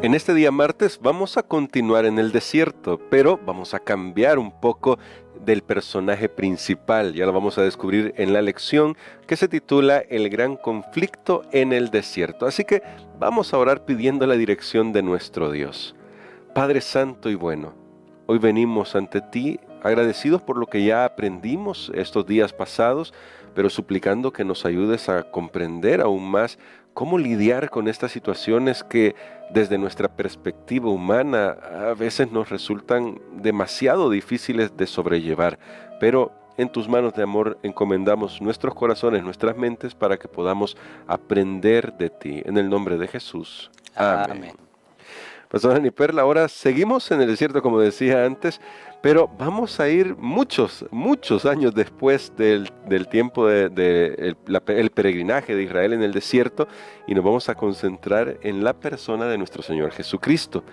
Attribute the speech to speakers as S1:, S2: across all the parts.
S1: En este día martes vamos a continuar en el desierto, pero vamos a cambiar un poco del personaje principal. Ya lo vamos a descubrir en la lección que se titula El gran conflicto en el desierto. Así que vamos a orar pidiendo la dirección de nuestro Dios. Padre Santo y bueno, hoy venimos ante ti agradecidos por lo que ya aprendimos estos días pasados, pero suplicando que nos ayudes a comprender aún más cómo lidiar con estas situaciones que desde nuestra perspectiva humana a veces nos resultan demasiado difíciles de sobrellevar. Pero en tus manos de amor encomendamos nuestros corazones, nuestras mentes para que podamos aprender de ti. En el nombre de Jesús. Amén. Pastor Dani Perla, ahora seguimos en el desierto, como decía antes, pero vamos a ir muchos años después del tiempo del peregrinaje de Israel en el desierto y nos vamos a concentrar en la persona de nuestro Señor Jesucristo.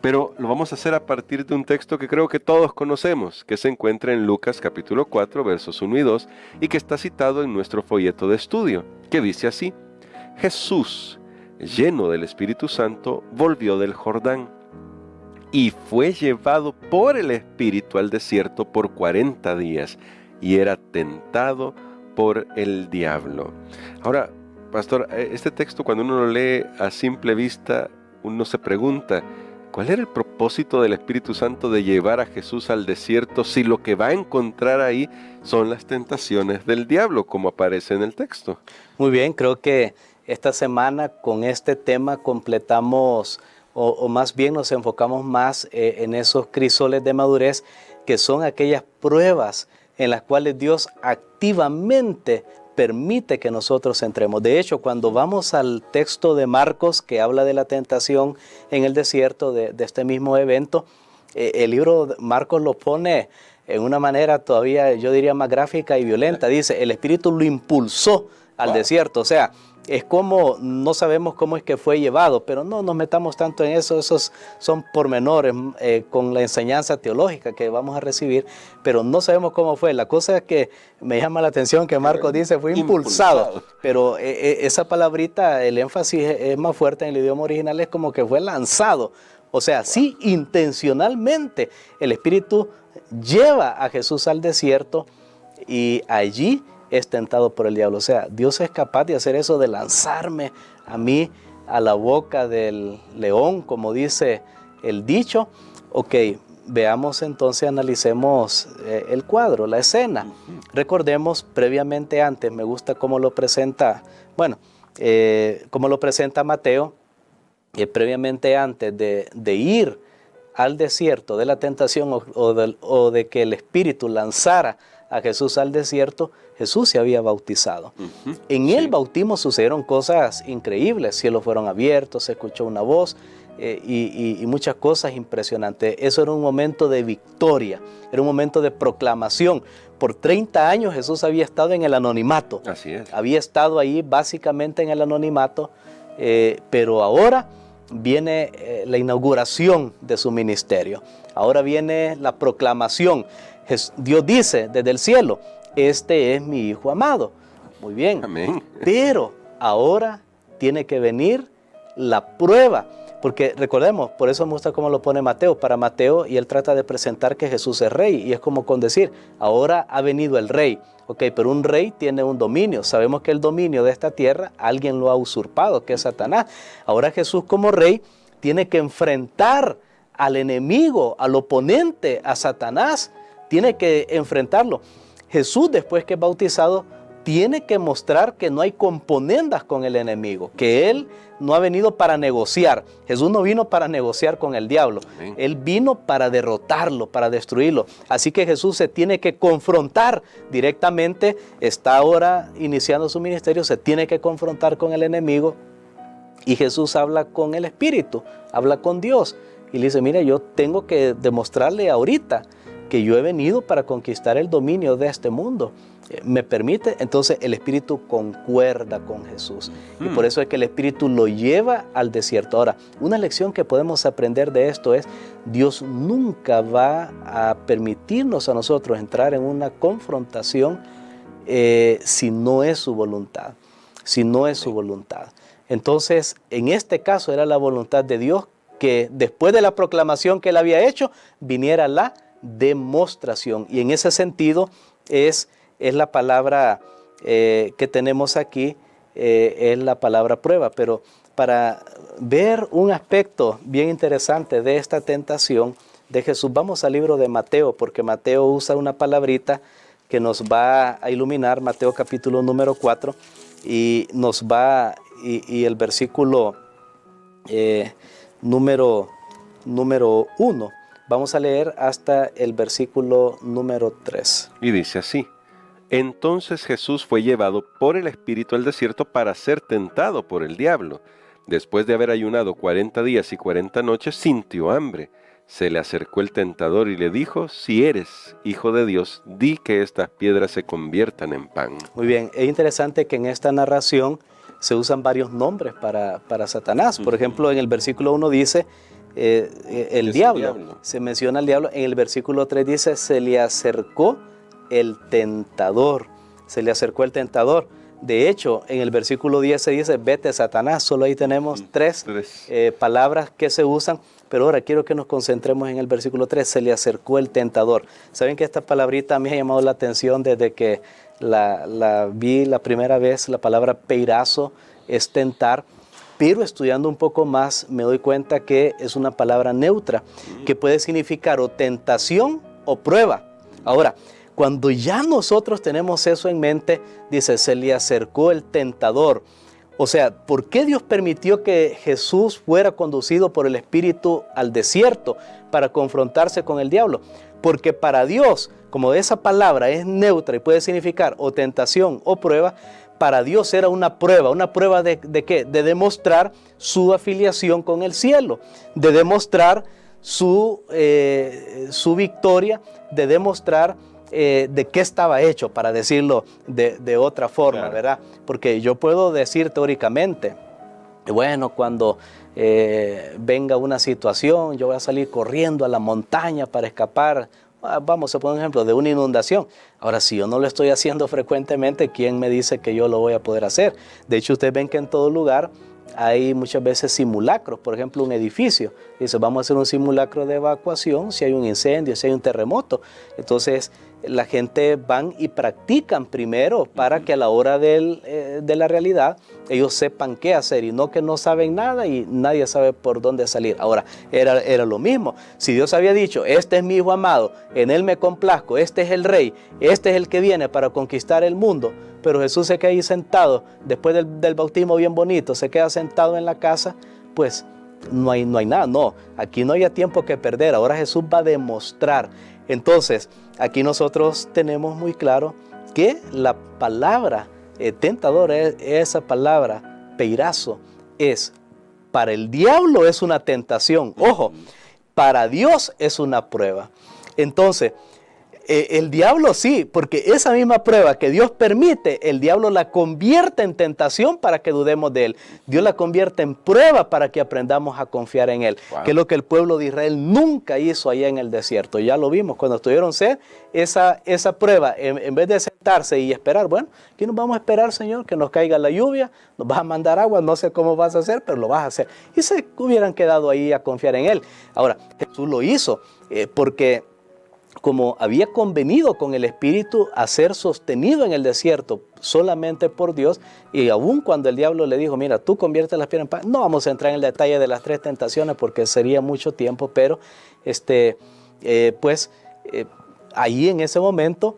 S1: Pero lo vamos a hacer a partir de un texto que creo que todos conocemos, que se encuentra en Lucas capítulo 4, versos 1 y 2, y que está citado en nuestro folleto de estudio, que dice así: Jesús, lleno del Espíritu Santo, volvió del Jordán y fue llevado por el Espíritu al desierto por 40 días y era tentado por el diablo. Ahora, pastor, este texto cuando uno lo lee a simple vista, uno se pregunta, ¿cuál era el propósito del Espíritu Santo de llevar a Jesús al desierto si lo que va a encontrar ahí son las tentaciones del diablo, como aparece en el texto?
S2: Muy bien, creo que esta semana con este tema completamos, o más bien nos enfocamos más en esos crisoles de madurez, que son aquellas pruebas en las cuales Dios activamente permite que nosotros entremos. De hecho, cuando vamos al texto de Marcos, que habla de la tentación en el desierto, de este mismo evento, el libro de Marcos lo pone en una manera todavía, yo diría, más gráfica y violenta. Dice, el Espíritu lo impulsó al desierto. O sea, es como, no sabemos cómo es que fue llevado, pero no nos metamos tanto en eso, esos son pormenores con la enseñanza teológica que vamos a recibir, pero no sabemos cómo fue. La cosa que me llama la atención que Marcos dice fue impulsado, pero esa palabrita, el énfasis es más fuerte en el idioma original, es como que fue lanzado. O sea, sí, intencionalmente el Espíritu lleva a Jesús al desierto y allí es tentado por el diablo. O sea, Dios es capaz de hacer eso, de lanzarme a mí a la boca del león, como dice el dicho. Ok, veamos entonces, analicemos el cuadro, la escena. Recordemos previamente antes, me gusta cómo lo presenta, bueno, cómo lo presenta Mateo, previamente antes de ir al desierto de la tentación o de que el Espíritu lanzara a Jesús al desierto, Jesús se había bautizado. En el bautismo sucedieron cosas increíbles, cielos fueron abiertos, se escuchó una voz y muchas cosas impresionantes. Eso era un momento de victoria, era un momento de proclamación. Por 30 años Jesús había estado en el anonimato.
S1: Así es.
S2: Había estado ahí básicamente en el anonimato, pero ahora viene la inauguración de su ministerio. Ahora viene la proclamación. Dios dice desde el cielo, este es mi Hijo amado. Muy bien.
S1: Amén.
S2: Pero ahora tiene que venir la prueba. Porque recordemos, por eso me gusta cómo lo pone Mateo. Para Mateo, y él trata de presentar que Jesús es rey. Y es como con decir, ahora ha venido el rey. Ok, pero un rey tiene un dominio. Sabemos que el dominio de esta tierra, alguien lo ha usurpado, que es Satanás. Ahora Jesús como rey tiene que enfrentar al enemigo, al oponente, a Satanás. Tiene que enfrentarlo. Jesús, después que es bautizado, tiene que mostrar que no hay componendas con el enemigo, que Él no ha venido para negociar. Jesús no vino para negociar con el diablo. Amén. Él vino para derrotarlo, para destruirlo. Así que Jesús se tiene que confrontar directamente. Está ahora iniciando su ministerio, se tiene que confrontar con el enemigo. Y Jesús habla con el Espíritu, habla con Dios. Y le dice, mira, yo tengo que demostrarle ahorita que yo he venido para conquistar el dominio de este mundo. ¿Me permite? Entonces el Espíritu concuerda con Jesús. Y por eso es que el Espíritu lo lleva al desierto. Ahora, una lección que podemos aprender de esto es, Dios nunca va a permitirnos a nosotros entrar en una confrontación si no es su voluntad. Si no es su voluntad. Entonces, en este caso era la voluntad de Dios que después de la proclamación que él había hecho, viniera la demostración. Y en ese sentido es la palabra que tenemos aquí, es la palabra prueba. Pero para ver un aspecto bien interesante de esta tentación de Jesús, vamos al libro de Mateo, porque Mateo usa una palabrita que nos va a iluminar, Mateo capítulo número 4, y nos va, y el versículo número 1, vamos a leer hasta el versículo número 3.
S1: Y dice así: Entonces Jesús fue llevado por el Espíritu al desierto para ser tentado por el diablo. Después de haber ayunado 40 días y 40 noches, sintió hambre. Se le acercó el tentador y le dijo: Si eres hijo de Dios, di que estas piedras se conviertan en pan.
S2: Muy bien, es interesante que en esta narración se usan varios nombres para Satanás. Por ejemplo, en el versículo 1 dice el diablo, se menciona el diablo. En el versículo 3 dice: se le acercó el tentador, se le acercó el tentador. De hecho, en el versículo 10 se dice: vete, Satanás. Solo ahí tenemos tres palabras que se usan. Pero ahora quiero que nos concentremos en el versículo 3, se le acercó el tentador. ¿Saben que esta palabrita a mí me ha llamado la atención desde que la vi la primera vez? La palabra peirazo es tentar, pero estudiando un poco más me doy cuenta que es una palabra neutra, que puede significar o tentación o prueba. Ahora, cuando ya nosotros tenemos eso en mente, dice, se le acercó el tentador. O sea, ¿por qué Dios permitió que Jesús fuera conducido por el Espíritu al desierto para confrontarse con el diablo? Porque para Dios, como esa palabra es neutra y puede significar o tentación o prueba, para Dios era una prueba de ¿qué? De demostrar su afiliación con el cielo, de demostrar su victoria, de demostrar de qué estaba hecho, para decirlo de otra forma, claro, ¿verdad? Porque yo puedo decir teóricamente, bueno, cuando venga una situación, yo voy a salir corriendo a la montaña para escapar, vamos a poner un ejemplo, de una inundación. Ahora, si yo no lo estoy haciendo frecuentemente, ¿quién me dice que yo lo voy a poder hacer? De hecho, ustedes ven que en todo lugar hay muchas veces simulacros. Por ejemplo, un edificio dice: vamos a hacer un simulacro de evacuación si hay un incendio, si hay un terremoto. Entonces la gente van y practican primero para que a la hora de la realidad ellos sepan qué hacer, y no que no saben nada y nadie sabe por dónde salir. Ahora, era lo mismo. Si Dios había dicho: este es mi hijo amado, en él me complazco, este es el rey, este es el que viene para conquistar el mundo, pero Jesús se queda ahí sentado, después del bautismo bien bonito, se queda sentado en la casa, pues no hay nada. No, aquí no hay tiempo que perder. Ahora Jesús va a demostrar. Entonces, aquí nosotros tenemos muy claro que la palabra tentador, esa palabra peirazo, es para el diablo es una tentación. Ojo, para Dios es una prueba. Entonces, el diablo sí, porque esa misma prueba que Dios permite, el diablo la convierte en tentación para que dudemos de él. Dios la convierte en prueba para que aprendamos a confiar en él. Wow. Que es lo que el pueblo de Israel nunca hizo allá en el desierto. Ya lo vimos cuando tuvieron sed, esa prueba, en vez de sentarse y esperar, bueno, aquí nos vamos a esperar, Señor, que nos caiga la lluvia, nos vas a mandar agua, no sé cómo vas a hacer, pero lo vas a hacer. Y se hubieran quedado ahí a confiar en él. Ahora, Jesús lo hizo porque como había convenido con el Espíritu a ser sostenido en el desierto solamente por Dios, y aún cuando el diablo le dijo: mira, tú conviertes las piedras en pan, no vamos a entrar en el detalle de las tres tentaciones porque sería mucho tiempo, pero ahí en ese momento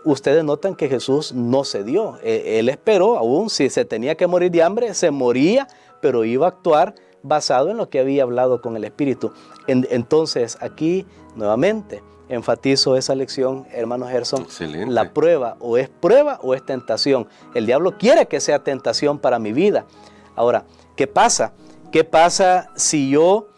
S2: ustedes notan que Jesús no cedió. Él esperó, aún si se tenía que morir de hambre, se moría, pero iba a actuar basado en lo que había hablado con el Espíritu. Entonces aquí nuevamente enfatizo esa lección, hermano Gerson.
S1: Excelente. La
S2: prueba o es tentación. El diablo quiere que sea tentación para mi vida. Ahora, ¿qué pasa? ¿Qué pasa si yo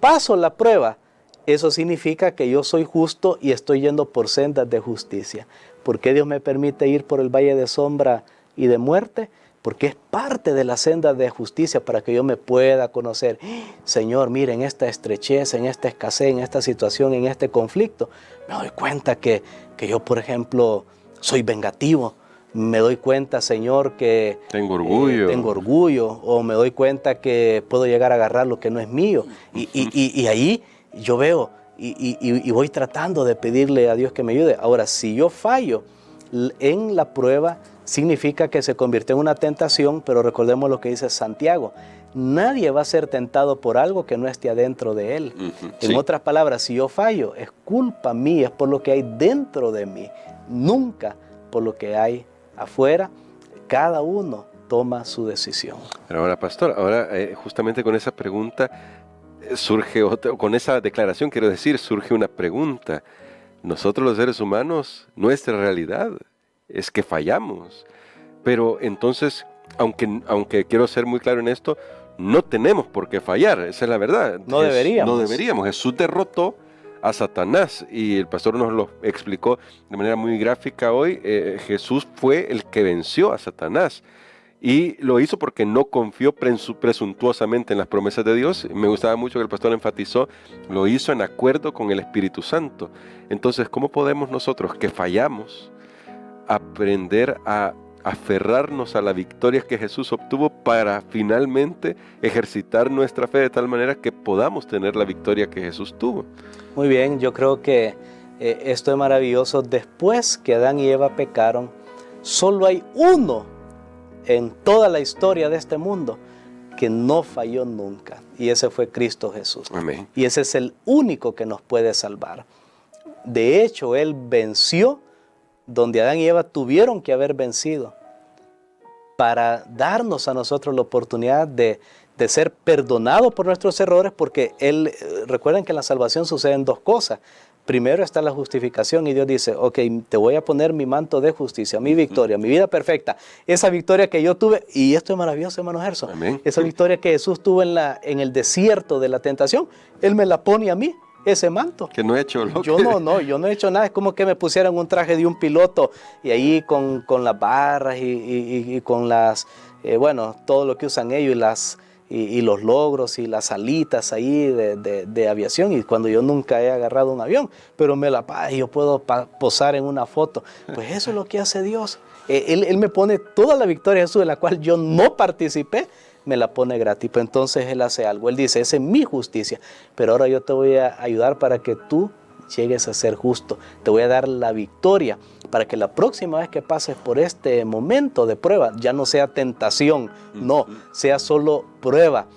S2: paso la prueba? Eso significa que yo soy justo y estoy yendo por sendas de justicia. ¿Por qué Dios me permite ir por el valle de sombra y de muerte? Porque es parte de la senda de justicia para que yo me pueda conocer. Señor, mire, en esta estrechez, en esta escasez, en esta situación, en este conflicto, me doy cuenta que yo, por ejemplo, soy vengativo. me doy cuenta, Señor, que
S1: tengo orgullo,
S2: o me doy cuenta que puedo llegar a agarrar lo que no es mío. Y ahí yo veo y voy tratando de pedirle a Dios que me ayude. Ahora, si yo fallo en la prueba, significa que se convirtió en una tentación, pero recordemos lo que dice Santiago. Nadie va a ser tentado por algo que no esté adentro de él. En otras palabras, si yo fallo, es culpa mía, es por lo que hay dentro de mí, nunca por lo que hay afuera. Cada uno toma su decisión.
S1: Pero ahora, pastor, justamente con esa pregunta surge otra, con esa declaración quiero decir, surge una pregunta. Nosotros los seres humanos, nuestra realidad es que fallamos. Pero entonces, aunque quiero ser muy claro en esto, no tenemos por qué fallar, esa es la verdad.
S2: No deberíamos.
S1: Jesús derrotó a Satanás y el pastor nos lo explicó de manera muy gráfica hoy. Jesús fue el que venció a Satanás y lo hizo porque no confió presuntuosamente en las promesas de Dios. Me gustaba mucho que el pastor enfatizó, lo hizo en acuerdo con el Espíritu Santo. Entonces, ¿cómo podemos nosotros que fallamos aprender a aferrarnos a la victoria que Jesús obtuvo para finalmente ejercitar nuestra fe de tal manera que podamos tener la victoria que Jesús tuvo?
S2: Muy bien, yo creo que esto es maravilloso. Después que Adán y Eva pecaron, solo hay uno en toda la historia de este mundo que no falló nunca, y ese fue Cristo Jesús.
S1: Amén.
S2: Y ese es el único que nos puede salvar. De hecho, Él venció donde Adán y Eva tuvieron que haber vencido, para darnos a nosotros la oportunidad de ser perdonados por nuestros errores, porque recuerden que en la salvación suceden dos cosas. Primero está la justificación y Dios dice, ok, te voy a poner mi manto de justicia, mi victoria, mi vida perfecta. Esa victoria que yo tuve, y esto es maravilloso, hermano Gerson, esa victoria que Jesús tuvo en el desierto de la tentación, Él me la pone a mí, ese manto.
S1: Que no he hecho lo
S2: yo no he hecho nada. Es como que me pusieran un traje de un piloto y ahí con las barras y con las, todo lo que usan ellos y los logros y las alitas ahí de aviación, y cuando yo nunca he agarrado un avión, pero yo puedo posar en una foto. Pues eso es lo que hace Dios. Él me pone toda la victoria de Jesús, de la cual yo no participé, me la pone gratis. Pero entonces Él hace algo. Él dice, esa es mi justicia, pero ahora yo te voy a ayudar para que tú llegues a ser justo. Te voy a dar la victoria para que la próxima vez que pases por este momento de prueba, ya no sea tentación, no, sea solo prueba,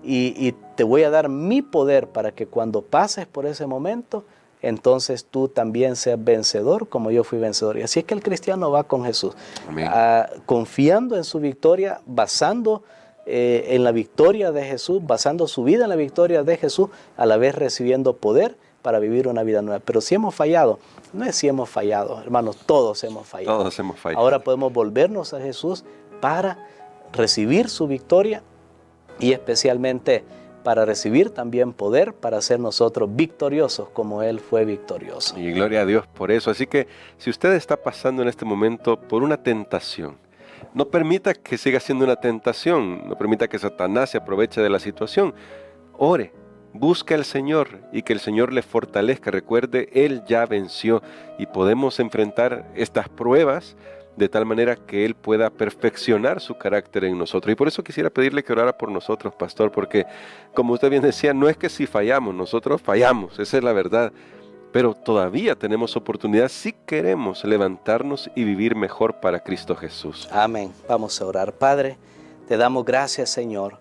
S2: y te voy a dar mi poder para que cuando pases por ese momento, entonces tú también seas vencedor como yo fui vencedor. Y así es que el cristiano va con Jesús, confiando en su victoria, basando en la victoria de Jesús, basando su vida en la victoria de Jesús, a la vez recibiendo poder para vivir una vida nueva. Pero si hemos fallado, no es si hemos fallado, hermanos, todos hemos fallado.
S1: Todos hemos fallado.
S2: Ahora podemos volvernos a Jesús para recibir su victoria y especialmente para recibir también poder para ser nosotros victoriosos como Él fue victorioso.
S1: Y gloria a Dios por eso. Así que si usted está pasando en este momento por una tentación, no permita que siga siendo una tentación, no permita que Satanás se aproveche de la situación. Ore, busque al Señor y que el Señor le fortalezca. Recuerde, Él ya venció y podemos enfrentar estas pruebas de tal manera que Él pueda perfeccionar su carácter en nosotros. Y por eso quisiera pedirle que orara por nosotros, pastor, porque como usted bien decía, no es que si fallamos, nosotros fallamos, esa es la verdad, pero todavía tenemos oportunidad si queremos levantarnos y vivir mejor para Cristo Jesús.
S2: Amén. Vamos a orar. Padre, te damos gracias, Señor,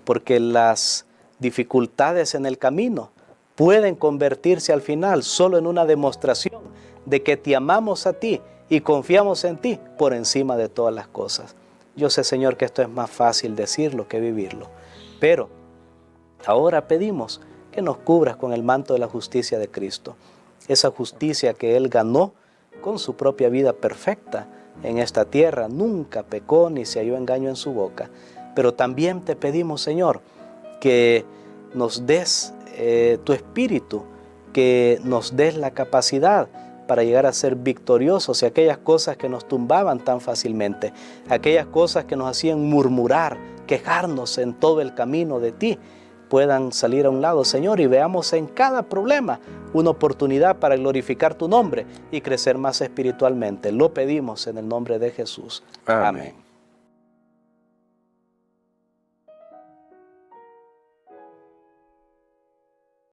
S2: porque las dificultades en el camino pueden convertirse al final solo en una demostración de que te amamos a ti y confiamos en ti por encima de todas las cosas. Yo sé, Señor, que esto es más fácil decirlo que vivirlo, pero ahora pedimos que nos cubras con el manto de la justicia de Cristo, esa justicia que Él ganó con su propia vida perfecta en esta tierra. Nunca pecó ni se halló engaño en su boca. Pero también te pedimos, Señor, que nos des tu espíritu, que nos des la capacidad para llegar a ser victoriosos, y aquellas cosas que nos tumbaban tan fácilmente, aquellas cosas que nos hacían murmurar, quejarnos en todo el camino de ti, puedan salir a un lado, Señor, y veamos en cada problema una oportunidad para glorificar tu nombre y crecer más espiritualmente. Lo pedimos en el nombre de Jesús.
S1: Amén.
S2: Amén.